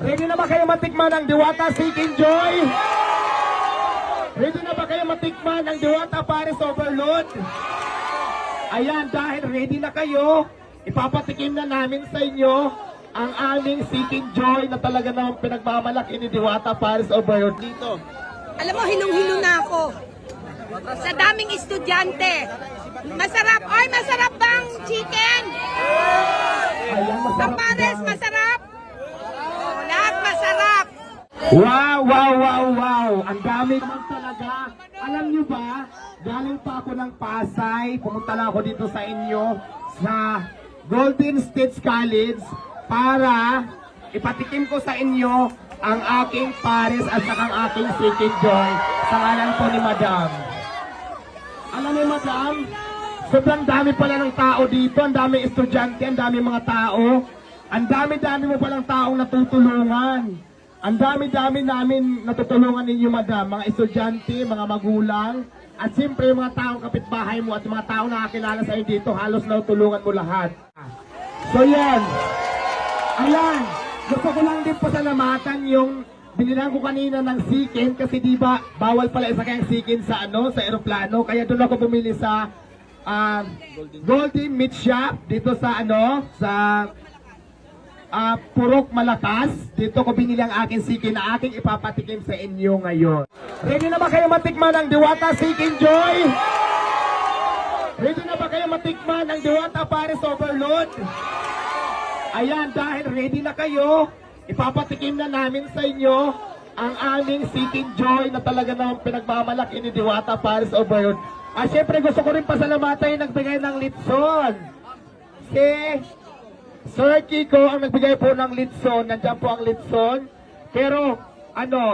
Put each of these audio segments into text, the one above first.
Ready na ba kayo matikman ang Diwata Seeking Joy? Ready na ba kayo matikman ang Diwata Paris Overload? Ayan, dahil ready na kayo, ipapatikim na namin sa inyo ang aming Seeking Joy na talaga namang pinagmamalaki ni Diwata Paris Overload dito. Alam mo, hilong-hilo na ako. Sa daming estudyante. Masarap. Ay, masarap bang chicken? Ayan, Sa masarap Pares, daw. masarap. Oh, lahat masarap. Wow, wow, wow, wow. Ang dami naman talaga. Alam nyo ba, galing pa ako ng Pasay, pumunta lang ako dito sa inyo, sa Golden State College, para ipatikim ko sa inyo ang aking Paris at saka ang aking Seeking Joy sa ngalan po ni Madam. Alam niyo, Madam, sobrang dami pala ng tao dito, ang daming estudyante, ang daming mga tao, ang dami-dami mo palang taong natutulungan. Ang dami-dami namin natutulungan ninyo, Madam, mga estudyante, mga magulang, at siyempre yung mga taong kapitbahay mo at mga taong nakakilala sa iyo dito, halos natulungan mo lahat. So yan, ayan, gusto ko lang din pasalamatan yung binilang ko kanina ng sikin kasi di ba bawal pala isa kayang sikin sa sa eroplano, kaya doon ako bumili sa Golden Meat Shop dito sa sa Purok Malakas. Dito ko binili ang aking sikin na aking ipapatikim sa inyo ngayon. Ready na ba kayo matikman ang Diwata Seeking Joy? Ready na ba kayo matikman ang Diwata Paris Overload? Ayan, dahil ready na kayo, ipapatikim na namin sa inyo ang aming Seeking Joy na talaga namang pinagmamalaki ni Diwata Paris Overload. Siyempre gusto ko rin pasalamatan yung nagbigay ng litson. Si Sir Kiko ang nagbigay po ng litson. Nandiyan po ang litson. Pero,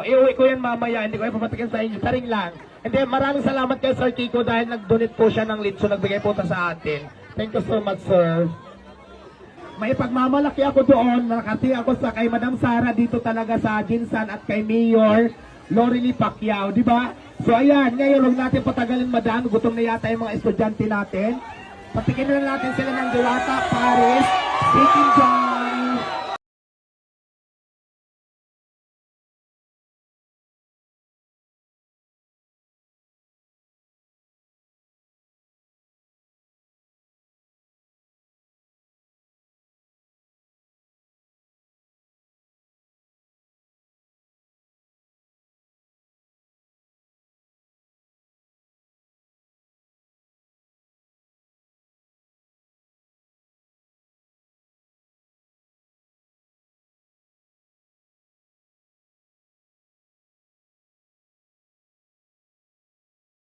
iuwi ko yan mamaya. Hindi ko yan papatikin sa inyo. Taring lang. And then, maraming salamat kay Sir Kiko dahil nag-donate po siya ng litson. Nagbigay po sa atin. Thank you so much, sir. May pagmamalaki ako doon. Nakati ako sa kay Madam Sara dito talaga sa Jinsan at kay Mayor Lorely Pacquiao. Di ba? So, ayan. Ngayon, huwag natin patagalin, Madam. Gutom na yata yung mga estudyante natin. Patikin na natin sila ng Diwata Paris